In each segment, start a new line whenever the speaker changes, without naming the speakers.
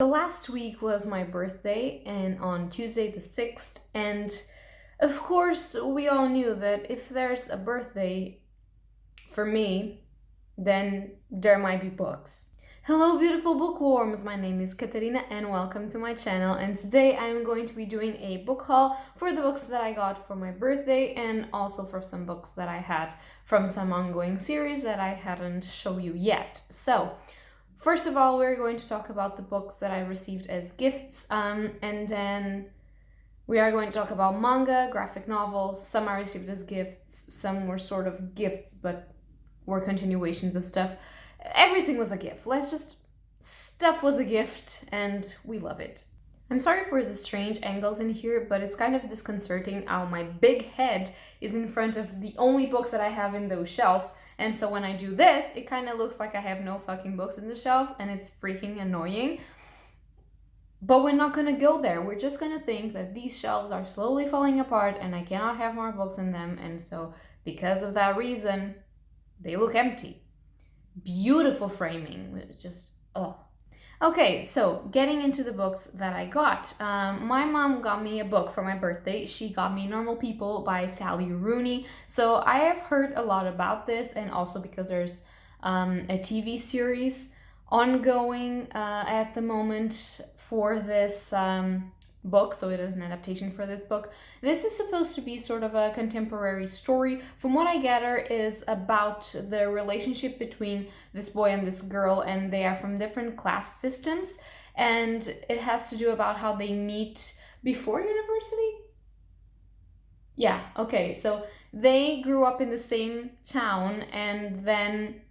So last week was my birthday, and on Tuesday the 6th, and of course we all knew that if there's a birthday for me, then there might be books. Hello beautiful bookworms, my name is Katerina and welcome to my channel, and today I'm going to be doing a book haul for the books that I got for my birthday and also for some books that I had from some ongoing series that I hadn't shown you yet. So first of all, we're going to talk about the books that I received as gifts, and then we are going to talk about manga, graphic novels. Some I received as gifts, some were sort of gifts, but were continuations of stuff. Everything was a gift. Stuff was a gift, and we love it. I'm sorry for the strange angles in here, but it's kind of disconcerting how my big head is in front of the only books that I have in those shelves. And so when I do this, it kind of looks like I have no fucking books in the shelves, and it's freaking annoying. But we're not gonna go there. We're just gonna think that these shelves are slowly falling apart and I cannot have more books in them. And so because of that reason, they look empty. Beautiful framing, just, oh. Okay, so getting into the books that I got. My mom got me a book for my birthday. She got me Normal People by Sally Rooney. So I have heard a lot about this, and also because there's a TV series ongoing at the moment for this book, so it is an adaptation for this book. This is supposed to be sort of a contemporary story. From what I gather, is about the relationship between this boy and this girl, and they are from different class systems, and it has to do about how they meet before university. Yeah, okay, so they grew up in the same town, and then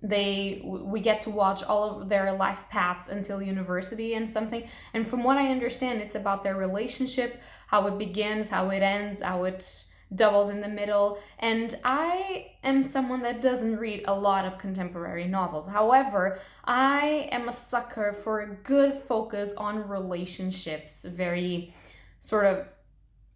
we get to watch all of their life paths until university and something. And from what I understand, it's about their relationship, how it begins, how it ends, how it doubles in the middle. And I am someone that doesn't read a lot of contemporary novels. However, I am a sucker for a good focus on relationships, very sort of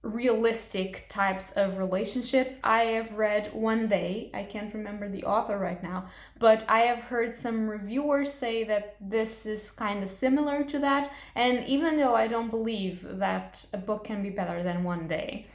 realistic types of relationships. I have read One Day, I can't remember the author right now, but I have heard some reviewers say that this is kind of similar to that, and even though I don't believe that a book can be better than One Day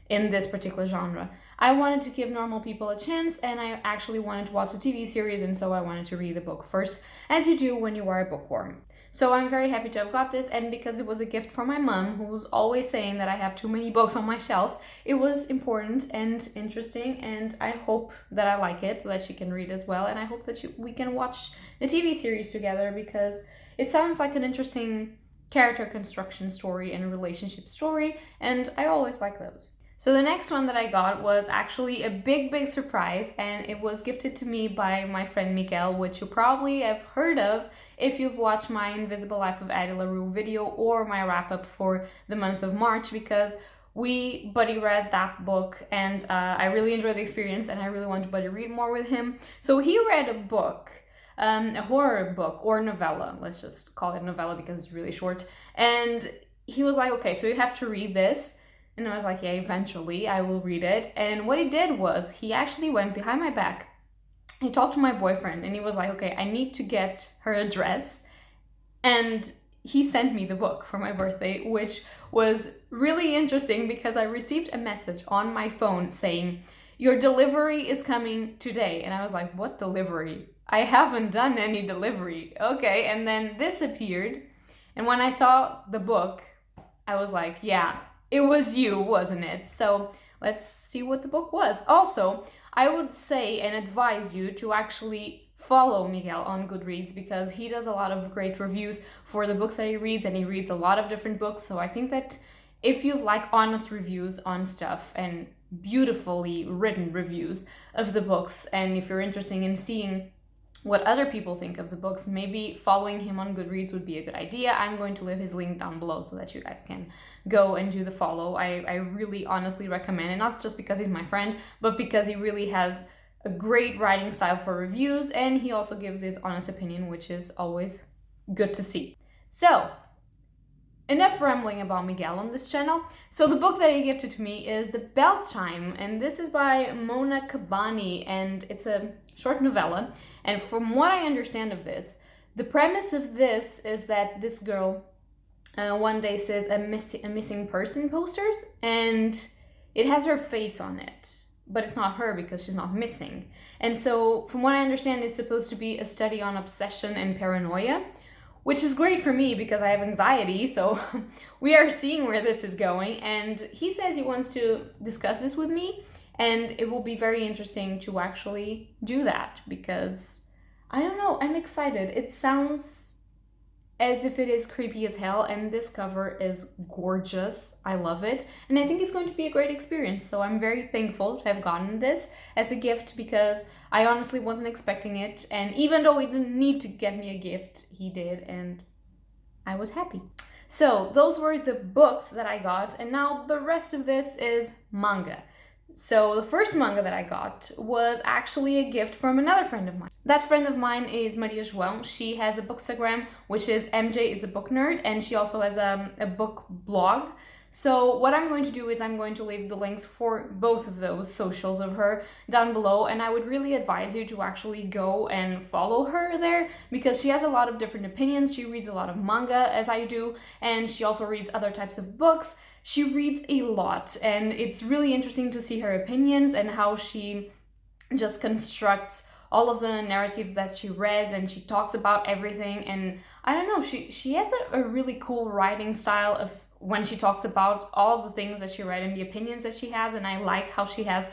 in this particular genre, I wanted to give Normal People a chance, and I actually wanted to watch the TV series, and so I wanted to read the book first, as you do when you are a bookworm. So I'm very happy to have got this, and because it was a gift from my mom, who's always saying that I have too many books on my shelves, it was important and interesting, and I hope that I like it so that she can read as well, and I hope that we can watch the TV series together, because it sounds like an interesting character construction story and a relationship story, and I always like those. So the next one that I got was actually a big surprise, and it was gifted to me by my friend Miguel, which you probably have heard of if you've watched my Invisible Life of Addie LaRue video or my wrap-up for the month of March, because we buddy read that book, and I really enjoyed the experience, and I really want to buddy read more with him. So he read a book, a horror book or novella, let's just call it novella because it's really short, and he was like, okay, so you have to read this. And I was like, yeah, eventually I will read it. And what he did was he actually went behind my back. He talked to my boyfriend and he was like, okay, I need to get her address. And he sent me the book for my birthday, which was really interesting because I received a message on my phone saying, your delivery is coming today. And I was like, what delivery? I haven't done any delivery. Okay. And then this appeared. And when I saw the book, I was like, yeah, it was you, wasn't it? So let's see what the book was. Also, I would say and advise you to actually follow Miguel on Goodreads, because he does a lot of great reviews for the books that he reads, and he reads a lot of different books. So I think that if you like honest reviews on stuff and beautifully written reviews of the books, and if you're interested in seeing what other people think of the books, maybe following him on Goodreads would be a good idea. I'm going to leave his link down below so that you guys can go and do the follow. I really honestly recommend it, not just because he's my friend, but because he really has a great writing style for reviews, and he also gives his honest opinion, which is always good to see. So enough rambling about Miguel on this channel. So the book that he gifted to me is The Bell Chime, and this is by Mona Kabani, and it's a short novella. And from what I understand of this, The premise of this is that this girl one day sees a missing person posters, and it has her face on it, but it's not her because she's not missing. And so from what I understand, it's supposed to be a study on obsession and paranoia, which is great for me because I have anxiety. So we are seeing where this is going, and he says he wants to discuss this with me, and it will be very interesting to actually do that because I don't know, I'm excited. It sounds as if it is creepy as hell, and this cover is gorgeous. I love it, and I think it's going to be a great experience. So I'm very thankful to have gotten this as a gift because I honestly wasn't expecting it, and even though he didn't need to get me a gift, he did, and I was happy. So those were the books that I got, and now the rest of this is manga. So the first manga that I got was actually a gift from another friend of mine. That friend of mine is Maria João. She has a bookstagram, which is MJ is a book nerd, and she also has a book blog. So what I'm going to do is I'm going to leave the links for both of those socials of her down below, and I would really advise you to actually go and follow her there because she has a lot of different opinions. She reads a lot of manga, as I do, and she also reads other types of books. She reads a lot, and it's really interesting to see her opinions and how she just constructs all of the narratives that she reads, and she talks about everything. And I don't know, she has a really cool writing style of when she talks about all of the things that she read and the opinions that she has, and I like how she has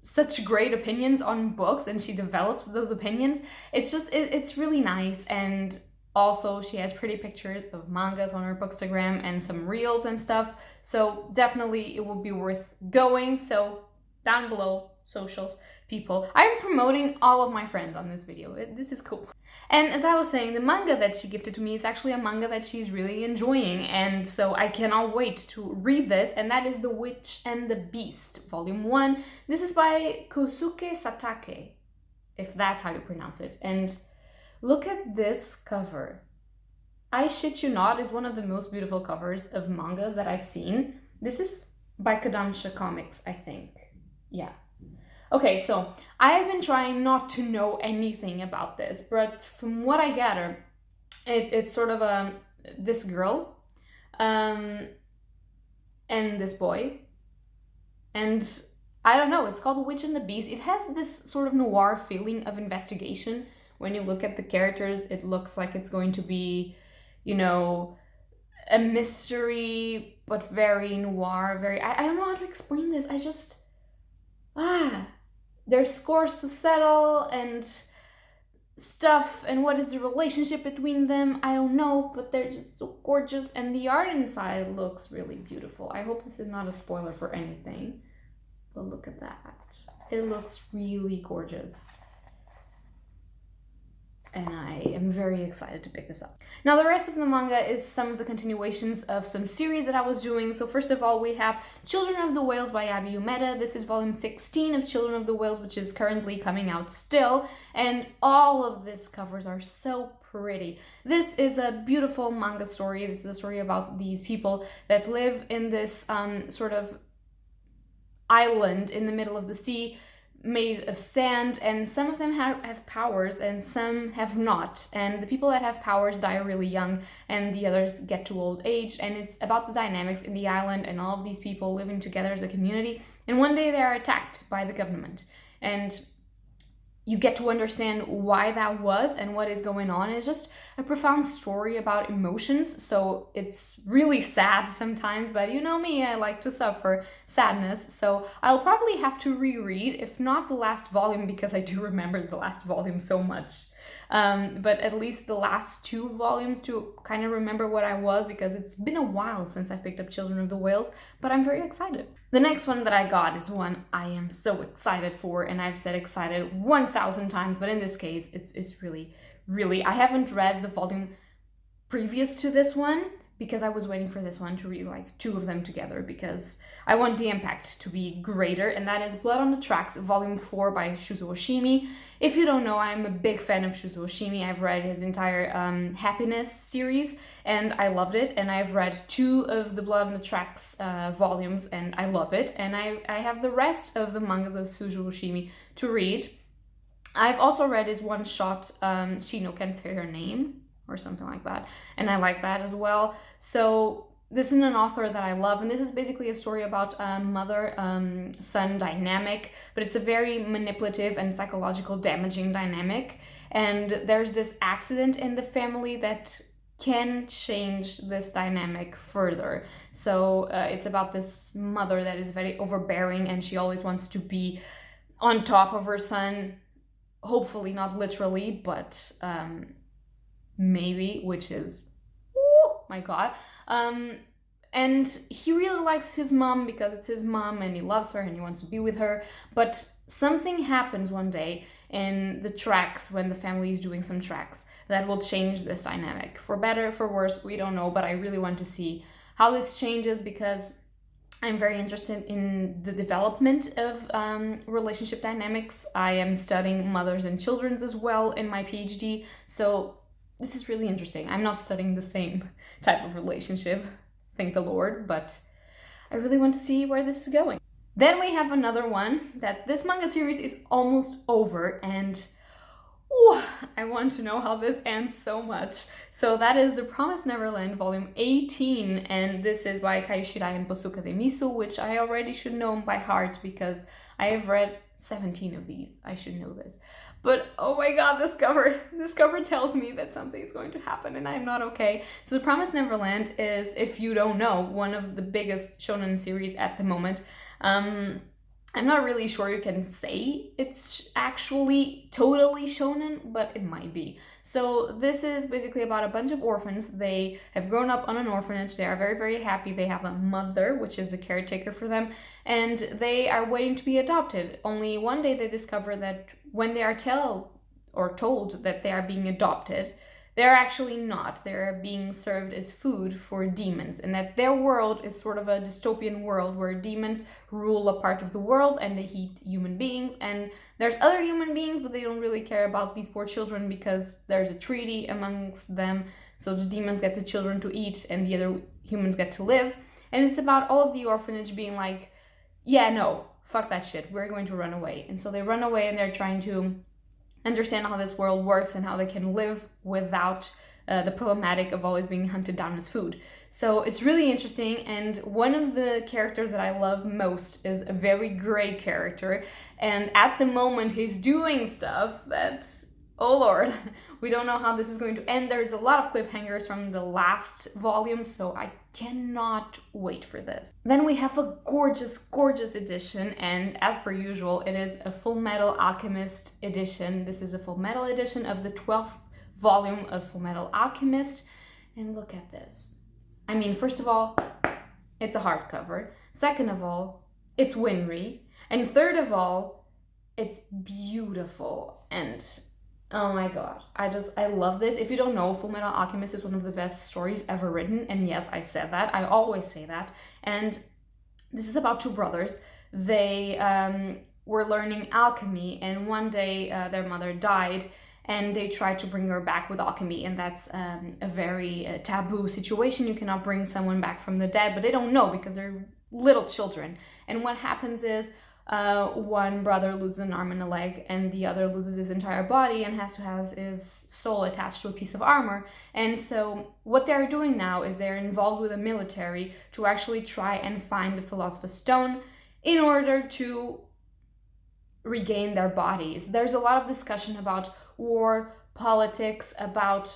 such great opinions on books and she develops those opinions. It's just, it's really nice. And also, she has pretty pictures of mangas on her bookstagram and some reels and stuff. So definitely it would be worth going. So down below, socials, people. I'm promoting all of my friends on this video. This is cool. And as I was saying, the manga that she gifted to me is actually a manga that she's really enjoying. And so I cannot wait to read this. And that is The Witch and the Beast, Volume 1. This is by Kosuke Satake, if that's how you pronounce it. And look at this cover. I shit you not, is one of the most beautiful covers of mangas that I've seen. This is by Kodansha Comics, I think. Yeah. Okay, so I have been trying not to know anything about this, but from what I gather, it's sort of this girl and this boy. And I don't know, it's called The Witch and the Beast. It has this sort of noir feeling of investigation. When you look at the characters, it looks like it's going to be, you know, a mystery, but very noir, I don't know how to explain this. I just, there's scores to settle and stuff, and what is the relationship between them? I don't know, but they're just so gorgeous, and the art inside looks really beautiful. I hope this is not a spoiler for anything, but look at that. It looks really gorgeous. And I am very excited to pick this up. Now, the rest of the manga is some of the continuations of some series that I was doing. So first of all, we have Children of the Whales by Abi Umeda. This is volume 16 of Children of the Whales, which is currently coming out still. And all of these covers are so pretty. This is a beautiful manga story. This is a story about these people that live in this sort of island in the middle of the sea, made of sand, and some of them have powers and some have not, and the people that have powers die really young and the others get to old age, and it's about the dynamics in the island and all of these people living together as a community, and one day they are attacked by the government, and you get to understand why that was and what is going on. It's just a profound story about emotions, so it's really sad sometimes, but you know me, I like to suffer sadness, so I'll probably have to reread, if not the last volume, because I do remember the last volume so much. But at least the last 2 volumes to kind of remember what I was, because it's been a while since I picked up Children of the Whales, but I'm very excited. The next one that I got is one I am so excited for, and I've said excited 1,000 times, but in this case, it's really, I haven't read the volume previous to this one, because I was waiting for this one to read like 2 of them together, because I want the impact to be greater, and that is Blood on the Tracks, volume 4 by Shuzo Oshimi. If you don't know, I'm a big fan of Shuzo Oshimi. I've read his entire Happiness series, and I loved it, and I've read 2 of the Blood on the Tracks volumes, and I love it, and I have the rest of the mangas of Shuzo Oshimi to read. I've also read his one shot, Shino Can't Say Her Name, or something like that, and I like that as well. So this is an author that I love, and this is basically a story about a mother-son dynamic, but it's a very manipulative and psychological damaging dynamic. And there's this accident in the family that can change this dynamic further. So it's about this mother that is very overbearing, and she always wants to be on top of her son, hopefully not literally, but maybe, which is, oh my god. And he really likes his mom because it's his mom and he loves her and he wants to be with her. But something happens one day in the tracks when the family is doing some tracks that will change this dynamic. For better, for worse, we don't know, but I really want to see how this changes because I'm very interested in the development of relationship dynamics. I am studying mothers and children's as well in my PhD, so this is really interesting. I'm not studying the same type of relationship, thank the Lord, but I really want to see where this is going. Then we have another one that this manga series is almost over, and I want to know how this ends so much. So that is the Promise Neverland volume 18, and this is by Kaishirai and Bosuka de Misu, which I already should know by heart because I have read 17 of these. I should know this. But oh my god, this cover tells me that something is going to happen and I'm not okay. So the Promise Neverland is, if you don't know, one of the biggest shonen series at the moment. I'm not really sure you can say it's actually totally shonen, but it might be. So this is basically about a bunch of orphans. They have grown up on an orphanage. They are very, very happy. They have a mother, which is a caretaker for them, and they are waiting to be adopted. Only one day they discover that when they are told that they are being adopted, they're actually not. They're being served as food for demons, and that their world is sort of a dystopian world where demons rule a part of the world and they eat human beings. And there's other human beings, but they don't really care about these poor children because there's a treaty amongst them. So the demons get the children to eat and the other humans get to live. And it's about all of the orphanage being like, yeah, no, fuck that shit. We're going to run away. And so they run away and they're trying to understand how this world works and how they can live without the problematic of always being hunted down as food. So it's really interesting, and one of the characters that I love most is a very gray character, and at the moment he's doing stuff that, oh lord, we don't know how this is going to end. There's a lot of cliffhangers from the last volume, so I cannot wait for this. Then we have a gorgeous, gorgeous edition, and as per usual, it is a Fullmetal Alchemist edition. This is a Fullmetal edition of the 12th volume of Fullmetal Alchemist, and look at this. I mean, first of all, it's a hardcover. Second of all, it's Winry. And third of all, it's beautiful, and oh my god, I love this. If you don't know, Fullmetal Alchemist is one of the best stories ever written, and yes, I said that. I always say that. And this is about two brothers. They were learning alchemy, and one day their mother died, and they tried to bring her back with alchemy, and that's a very taboo situation. You cannot bring someone back from the dead, but they don't know because they're little children. And what happens is, one brother loses an arm and a leg, and the other loses his entire body and has to have his soul attached to a piece of armor. And so what they're doing now is they're involved with the military to actually try and find the Philosopher's Stone in order to regain their bodies. There's a lot of discussion about war, politics, about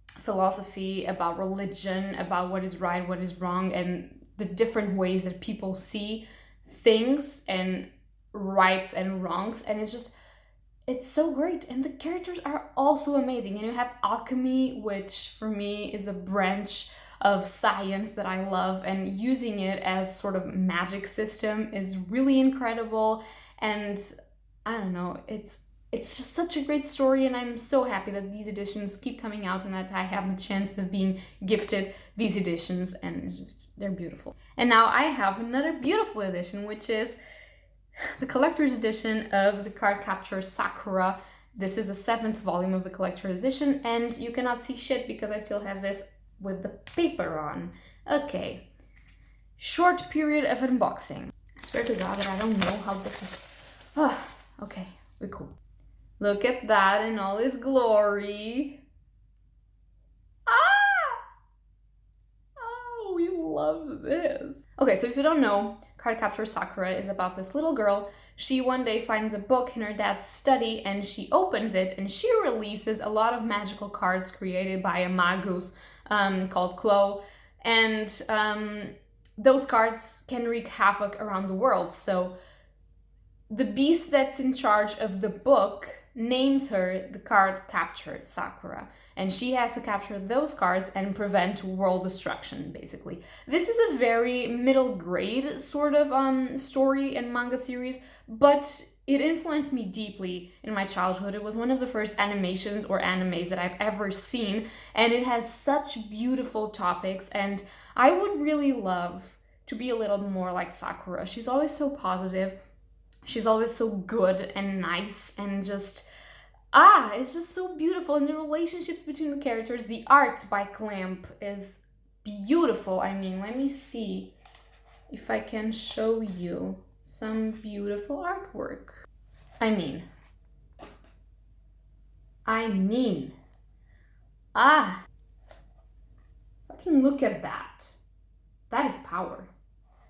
philosophy, about religion, about what is right, what is wrong, and the different ways that people see things and rights and wrongs. And it's so great, and the characters are also amazing. And you have alchemy, which for me is a branch of science that I love, and using it as sort of magic system is really incredible. And I don't know, it's just such a great story, and I'm so happy that these editions keep coming out and that I have the chance of being gifted these editions, and they're beautiful. And now I have another beautiful edition, which is the collector's edition of the Cardcaptor Sakura. This is the 7th volume of the collector's edition, and you cannot see shit because I still have this with the paper on. Okay, short period of unboxing. I swear to God that I don't know how this is. Okay, we're cool. Look at that in all its glory. Ah! Oh, we love this. Okay, so if you don't know, Cardcaptor Sakura is about this little girl. She one day finds a book in her dad's study and she opens it and she releases a lot of magical cards created by a magus called Chloe. And those cards can wreak havoc around the world. So the beast that's in charge of the book names her the Cardcaptor Sakura, and she has to capture those cards and prevent world destruction, basically. This is a very middle grade sort of story and manga series, but it influenced me deeply in my childhood. It was one of the first animations or animes that I've ever seen, and it has such beautiful topics, and I would really love to be a little more like Sakura. She's always so positive. She's always so good and nice and just, it's just so beautiful. And the relationships between the characters, the art by Clamp is beautiful. I mean, let me see if I can show you some beautiful artwork. I mean, fucking look at that. That is power.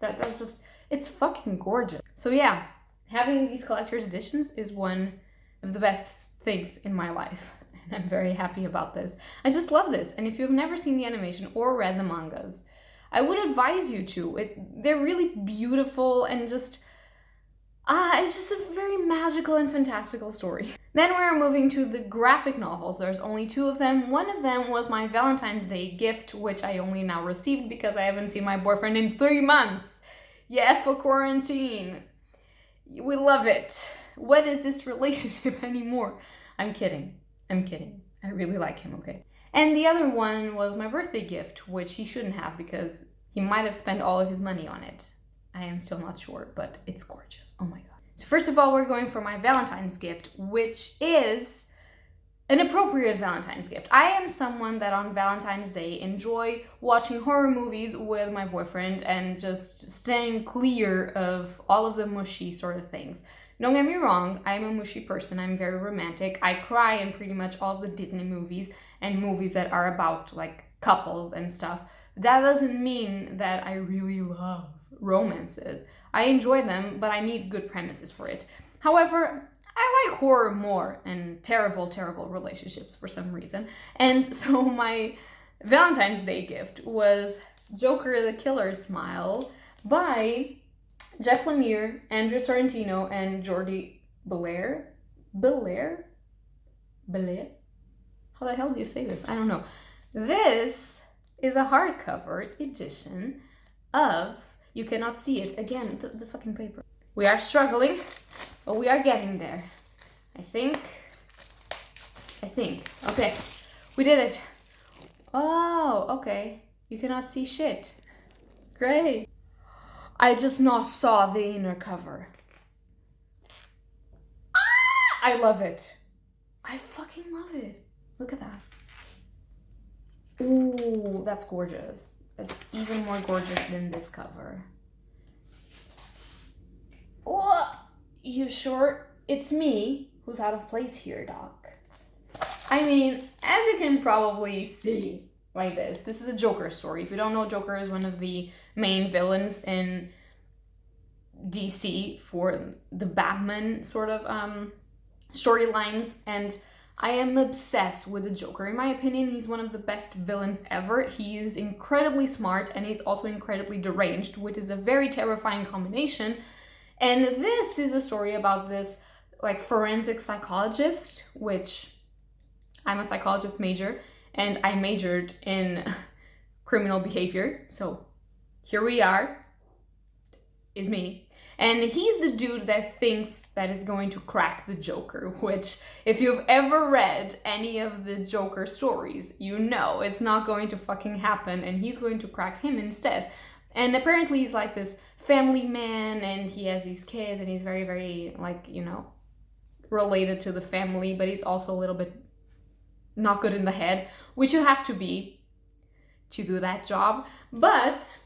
That's just, it's fucking gorgeous. So yeah, having these collector's editions is one of the best things in my life. And I'm very happy about this. I just love this. And if you've never seen the animation or read the mangas, I would advise you to. They're really beautiful and just, it's just a very magical and fantastical story. Then we're moving to the graphic novels. There's only 2 of them. One of them was my Valentine's Day gift, which I only now received because I haven't seen my boyfriend in 3 months. Yeah, for quarantine. We love it. What is this relationship anymore? I'm kidding. I really like him, okay? And the other one was my birthday gift, which he shouldn't have because he might have spent all of his money on it. I am still not sure, but it's gorgeous. Oh my god. So first of all, we're going for my Valentine's gift, which is an appropriate Valentine's gift. I am someone that on Valentine's Day enjoy watching horror movies with my boyfriend and just staying clear of all of the mushy sort of things. Don't get me wrong, I'm a mushy person, I'm very romantic. I cry in pretty much all of the Disney movies and movies that are about like couples and stuff. That doesn't mean that I really love romances. I enjoy them, but I need good premises for it. However, I like horror more and terrible, terrible relationships for some reason. And so my Valentine's Day gift was Joker the Killer Smile by Jeff Lemire, Andrew Sorrentino, and Jordi Belair? How the hell do you say this? I don't know. This is a hardcover edition of, you cannot see it, again, the fucking paper. We are struggling, but we are getting there. I think. Okay, we did it. Oh, okay. You cannot see shit. Great. I just now saw the inner cover. I love it. I fucking love it. Look at that. Ooh, that's gorgeous. It's even more gorgeous than this cover. Oh, you sure it's me who's out of place here, Doc? I mean, as you can probably see by this is a Joker story. If you don't know, Joker is one of the main villains in DC for the Batman sort of storylines, and I am obsessed with the Joker. In my opinion, he's one of the best villains ever. He is incredibly smart and he's also incredibly deranged, which is a very terrifying combination. And this is a story about this like forensic psychologist, which I'm a psychologist major and I majored in criminal behavior. So here we are, is me. And he's the dude that thinks that is going to crack the Joker, which if you've ever read any of the Joker stories, you know it's not going to fucking happen and he's going to crack him instead. And apparently he's like this family man and he has these kids and he's very, very like, you know, related to the family, but he's also a little bit not good in the head, which you have to be to do that job. But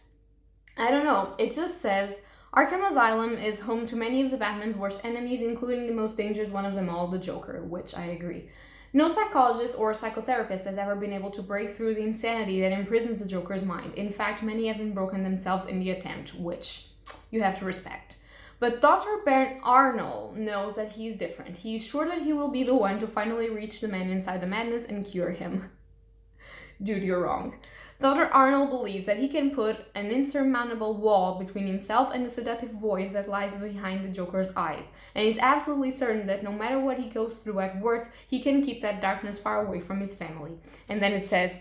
I don't know, it just says Arkham Asylum is home to many of the Batman's worst enemies, including the most dangerous one of them all, the Joker, which I agree. No psychologist or psychotherapist has ever been able to break through the insanity that imprisons the Joker's mind. In fact, many have been broken themselves in the attempt, which you have to respect. But Dr. Bernd Arnold knows that he's different. He's sure that he will be the one to finally reach the man inside the madness and cure him. Dude, you're wrong. Dr. Arnold believes that he can put an insurmountable wall between himself and the seductive void that lies behind the Joker's eyes. And he's absolutely certain that no matter what he goes through at work, he can keep that darkness far away from his family. And then it says,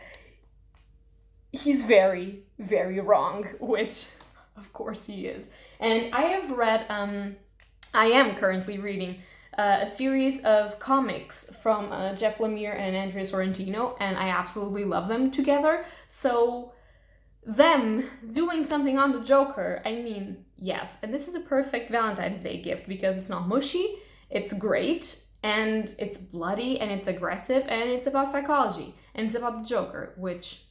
he's very, very wrong, which of course he is. And I have read, I am currently reading a series of comics from Jeff Lemire and Andrea Sorrentino, and I absolutely love them together. So them doing something on the Joker, I mean, yes. And this is a perfect Valentine's Day gift because it's not mushy, it's great, and it's bloody, and it's aggressive, and it's about psychology, and it's about the Joker, which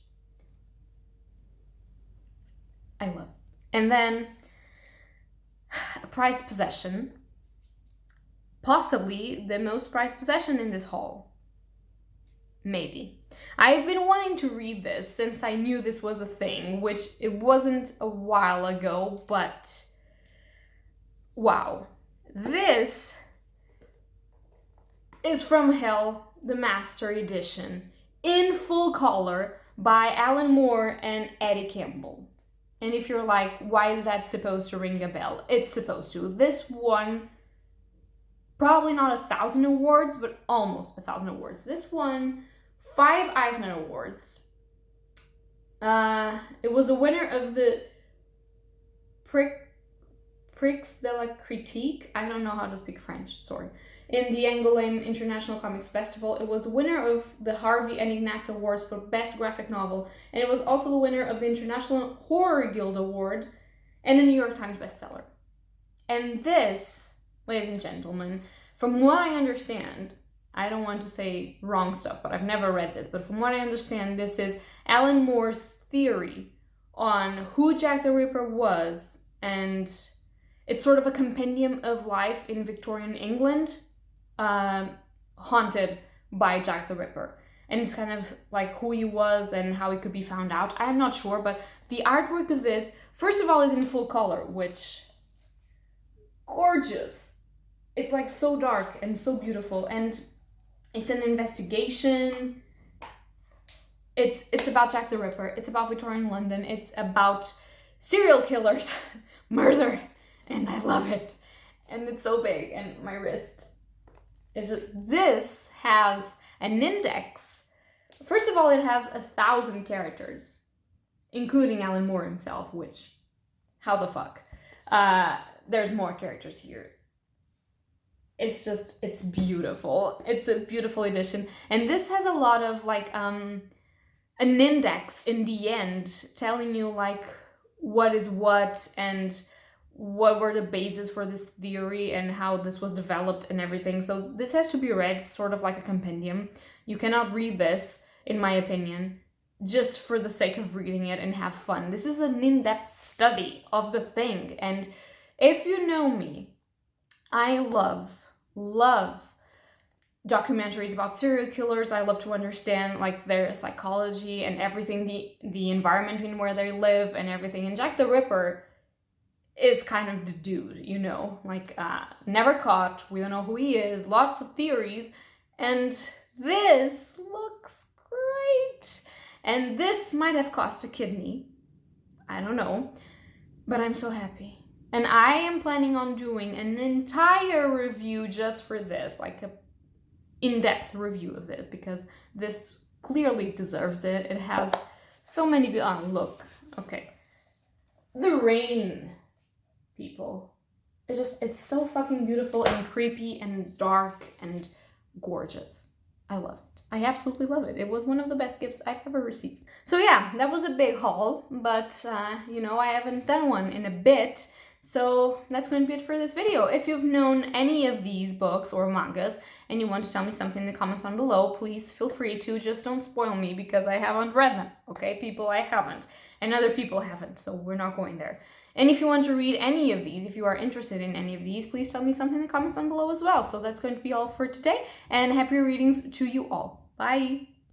I love. And then a prized possession. Possibly the most prized possession in this haul. Maybe. I've been wanting to read this since I knew this was a thing, which it wasn't a while ago, but wow. This is From Hell, the Master Edition, in full color by Alan Moore and Eddie Campbell. And if you're like, why is that supposed to ring a bell? It's supposed to. This one, probably not 1,000 awards, but almost 1,000 awards. This won 5 Eisner Awards. It was a winner of the Prix de la Critique. I don't know how to speak French, sorry. In the Angoulême International Comics Festival. It was winner of the Harvey and Ignatz Awards for Best Graphic Novel. And it was also the winner of the International Horror Guild Award and a New York Times bestseller. And this, ladies and gentlemen, from what I understand, I don't want to say wrong stuff, but I've never read this, but from what I understand, this is Alan Moore's theory on who Jack the Ripper was, and it's sort of a compendium of life in Victorian England, haunted by Jack the Ripper. And it's kind of like who he was and how he could be found out. I'm not sure, but the artwork of this, first of all, is in full color, which, gorgeous. It's like so dark and so beautiful, and it's an investigation. It's about Jack the Ripper. It's about Victorian London. It's about serial killers, murder, and I love it. And it's so big, and my wrist is just, this has an index. First of all, it has 1,000 characters, including Alan Moore himself, which, how the fuck? There's more characters here. It's just, it's beautiful. It's a beautiful edition. And this has a lot of like, an index in the end telling you like what is what and what were the bases for this theory and how this was developed and everything. So this has to be read sort of like a compendium. You cannot read this, in my opinion, just for the sake of reading it and have fun. This is an in-depth study of the thing. And if you know me, I love documentaries about serial killers. I love to understand like their psychology and everything, the environment in where they live and everything. And Jack the Ripper is kind of the dude, you know, like never caught, we don't know who he is, lots of theories, and this looks great. And this might have cost a kidney, I don't know, but I'm so happy. And I am planning on doing an entire review just for this, like a in-depth review of this, because this clearly deserves it. It has so many, oh, look, okay. The rain, people. It's so fucking beautiful and creepy and dark and gorgeous. I love it. I absolutely love it. It was one of the best gifts I've ever received. So yeah, that was a big haul, but you know, I haven't done one in a bit. So that's going to be it for this video. If you've known any of these books or mangas and you want to tell me something in the comments down below, please feel free to. Just don't spoil me because I haven't read them, okay? People, I haven't. And other people haven't, so we're not going there. And if you want to read any of these, if you are interested in any of these, please tell me something in the comments down below as well. So that's going to be all for today, and happy readings to you all. Bye!